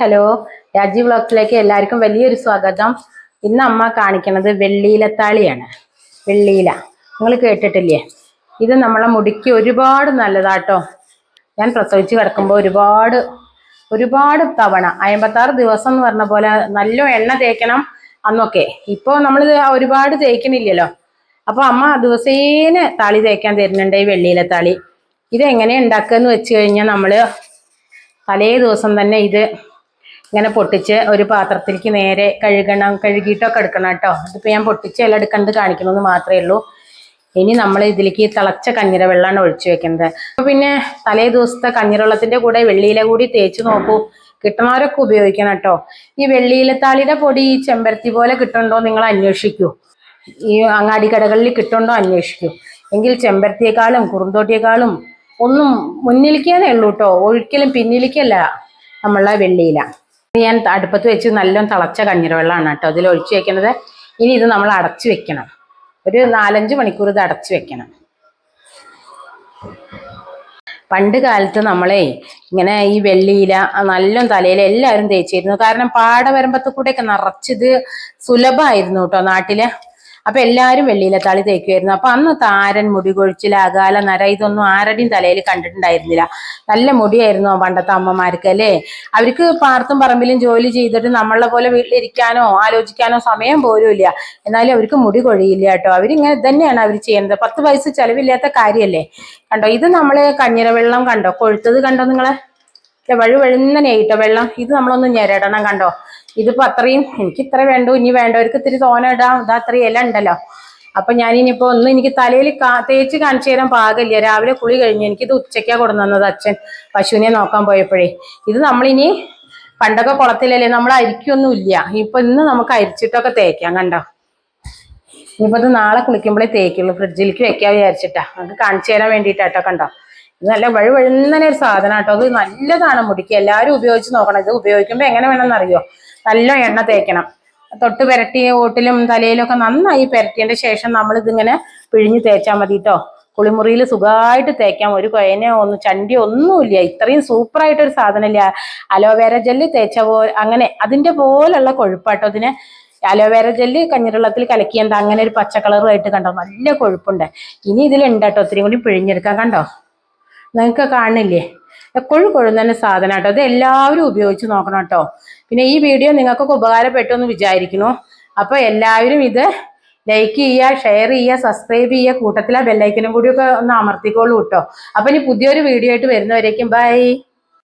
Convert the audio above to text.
Hello, രാജി വ്ളോഗ്സിലേക്ക് എല്ലാവർക്കും വലിയൊരു സ്വാഗതം. ഇന്ന് അമ്മ കാണിക്കുന്നത് വെള്ളിയിലത്താളിയാണ്. വെള്ളിയില നിങ്ങൾ കേട്ടിട്ടില്ലേ? ഇത് നമ്മളെ മുടിക്ക് ഒരുപാട് നല്ലതാട്ടോ. ഞാൻ പ്രസവിച്ച് കിടക്കുമ്പോൾ ഒരുപാട് തവണ 56 ദിവസം എന്ന് പറഞ്ഞ പോലെ നല്ല എണ്ണ തേക്കണം അന്നൊക്കെ. ഇപ്പോൾ നമ്മൾ ഒരുപാട് തേക്കണില്ലല്ലോ. അപ്പോൾ അമ്മ ദിവസേന താളി തേക്കാൻ തരുന്നുണ്ട് ഈ വെള്ളിയിലത്താളി. ഇതെങ്ങനെ ഉണ്ടാക്കുക എന്ന് വെച്ച് കഴിഞ്ഞാൽ നമ്മൾ തലേ ദിവസം തന്നെ ഇത് ഇങ്ങനെ പൊട്ടിച്ച് ഒരു പാത്രത്തിലേക്ക് നേരെ കഴുകിയിട്ടൊക്കെ എടുക്കണം കേട്ടോ. ഇതിപ്പോൾ ഞാൻ പൊട്ടിച്ച് എല്ലാം എടുക്കുന്നത് കാണിക്കണമെന്ന് മാത്രമേ ഉള്ളൂ. ഇനി നമ്മൾ ഇതിലേക്ക് തിളച്ച കഞ്ഞിര വെള്ളമാണ് ഒഴിച്ചു വെക്കുന്നത്. അപ്പോൾ പിന്നെ തലേ ദിവസത്തെ കഞ്ഞിരവെള്ളത്തിൻ്റെ കൂടെ വെള്ളിയില കൂടി തേച്ച് നോക്കൂ. കിട്ടണവരൊക്കെ ഉപയോഗിക്കണം കേട്ടോ. ഈ വെള്ളിയിലത്താളിയുടെ പൊടി ഈ ചെമ്പരത്തി പോലെ കിട്ടുന്നുണ്ടോ നിങ്ങൾ അന്വേഷിക്കൂ. ഈ അങ്ങാടി കടകളിൽ കിട്ടുന്നുണ്ടോ അന്വേഷിക്കൂ. എങ്കിൽ ചെമ്പരത്തിയേക്കാളും കുറുന്തോട്ടിയേക്കാളും ഒന്നും മുന്നിലേക്കാനേ ഉള്ളൂ കേട്ടോ, ഒരിക്കലും പിന്നിലേക്കല്ല നമ്മളെ വെള്ളിയില. ഞാൻ അടുപ്പത്ത് വെച്ച് നല്ലോണം തിളച്ച കഞ്ഞിര വെള്ളമാണ് കേട്ടോ അതിൽ ഒഴിച്ചു വെക്കുന്നത്. ഇനി ഇത് നമ്മൾ അടച്ചു വെക്കണം. ഒരു 4-5 മണിക്കൂർ ഇത് അടച്ചു വെക്കണം. പണ്ട് കാലത്ത് നമ്മളെ ഇങ്ങനെ ഈ വെള്ളിയില നല്ലോണം തലയിൽ എല്ലാവരും തേച്ചിരുന്നു. കാരണം പാടവരമ്പത്ത് കൂടെയൊക്കെ നിറച്ചിത് സുലഭമായിരുന്നു കേട്ടോ നാട്ടില്. അപ്പൊ എല്ലാവരും വെള്ളിയിലത്താളി തേക്കുമായിരുന്നു. അപ്പൊ അന്ന് താരൻ, മുടി കൊഴിച്ചിൽ, അകാല നര ഇതൊന്നും ആരുടെയും തലയിൽ കണ്ടിട്ടുണ്ടായിരുന്നില്ല. നല്ല മുടിയായിരുന്നു പണ്ടത്തെ അമ്മമാർക്ക് അല്ലേ. അവർക്ക് പാർത്തും പറമ്പിലും ജോലി ചെയ്തിട്ട് നമ്മളെ പോലെ വീട്ടിലിരിക്കാനോ ആലോചിക്കാനോ സമയം പോലും ഇല്ല. എന്നാലും അവർക്ക് മുടി കൊഴിയില്ല കേട്ടോ. അവരിങ്ങനെ തന്നെയാണ് അവർ ചെയ്യുന്നത്. 10 പൈസ ചെലവില്ലാത്ത കാര്യമല്ലേ. കണ്ടോ, ഇത് നമ്മള് കഞ്ഞിര വെള്ളം കണ്ടോ, കൊഴുത്തത് കണ്ടോ നിങ്ങള്? വഴുവഴുന്നനെയായിട്ടോ വെള്ളം. ഇത് നമ്മളൊന്ന് ഞെരടണം കണ്ടോ. ഇതിപ്പോ അത്രയും എനിക്ക് ഇത്ര വേണ്ടു, ഇനി വേണ്ടവർക്ക് ഇത്തിരി തോന ഇടാം. ഇതാ അത്രയും ഇല ഉണ്ടല്ലോ. അപ്പൊ ഞാനിനിയിപ്പോ ഒന്ന് എനിക്ക് തലയിൽ തേച്ച് കാണിച്ചു തരാൻ പാകില്ല. രാവിലെ കുളി കഴിഞ്ഞു. എനിക്കിത് ഉച്ചയ്ക്കാ കൊടുന്നത് അച്ഛൻ പശുവിനെ നോക്കാൻ പോയപ്പോഴേ. ഇത് നമ്മളിനി പണ്ടൊക്കെ കുളത്തിലല്ലേ നമ്മൾ അരിക്കൊന്നും ഇല്ല. ഇപ്പൊ ഇന്ന് നമുക്ക് അരിച്ചിട്ടൊക്കെ തേക്കാം കണ്ടോ. ഇനിയിപ്പോ ഇത് നാളെ കുളിക്കുമ്പോഴേ തേക്കുള്ളൂ. ഫ്രിഡ്ജിലേക്ക് വെക്കാൻ വിചാരിച്ചിട്ടാ. നമുക്ക് കാണിച്ചു തരാൻ വേണ്ടിയിട്ടാട്ടോ. കണ്ടോ, ഇത് നല്ല വഴുവഴുന്നനെ ഒരു സാധനം കേട്ടോ. അത് നല്ലതാണ് മുടിക്ക്. എല്ലാവരും ഉപയോഗിച്ച് നോക്കണം. ഇത് ഉപയോഗിക്കുമ്പോൾ എങ്ങനെ വേണമെന്ന് അറിയോ, നല്ല എണ്ണ തേക്കണം. തൊട്ട് പുരട്ടി ഓട്ടിലും തലയിലും ഒക്കെ നന്നായി പുരട്ടിയതിന്റെ ശേഷം നമ്മൾ ഇതിങ്ങനെ പിഴിഞ്ഞ് തേച്ചാൽ മതി കേട്ടോ. കുളിമുറിയിൽ സുഖമായിട്ട് തേക്കാം. ഒരു കൊയനോ ചണ്ടിയോ ഒന്നുമില്ല. ഇത്രയും സൂപ്പറായിട്ടൊരു സാധനമില്ല. അലോവേര ജെല്ല് തേച്ച പോലെ അങ്ങനെ അതിന്റെ പോലുള്ള കൊഴുപ്പാട്ടോ ഇതിന്. അലോവേര ജെല്ല് കഞ്ഞിരവെള്ളത്തിൽ കലക്കി എന്താ അങ്ങനെ ഒരു പച്ച കളറുമായിട്ട് കണ്ടോ, നല്ല കൊഴുപ്പുണ്ട്. ഇനി ഇതിലുണ്ട് കേട്ടോ, ഒത്തിരി കൂടി പിഴിഞ്ഞെടുക്കാം. കണ്ടോ, നിങ്ങൾക്ക് കാണുന്നില്ലേ? എപ്പോഴും കൊഴുന്നന്നെ സാധനം കേട്ടോ. ഇത് എല്ലാവരും ഉപയോഗിച്ച് നോക്കണം കേട്ടോ. പിന്നെ ഈ വീഡിയോ നിങ്ങൾക്കൊക്കെ ഉപകാരപ്പെട്ടു എന്ന് വിചാരിക്കുന്നു. അപ്പൊ എല്ലാവരും ഇത് ലൈക്ക് ചെയ്യുക, ഷെയർ ചെയ്യുക, സബ്സ്ക്രൈബ് ചെയ്യുക. കൂട്ടത്തിലെ ബെല്ലൈക്കനും കൂടിയൊക്കെ ഒന്ന് അമർത്തിക്കോളൂ കേട്ടോ. അപ്പൊ ഇനി പുതിയൊരു വീഡിയോ ആയിട്ട് വരുന്നവരേക്കും ബൈ.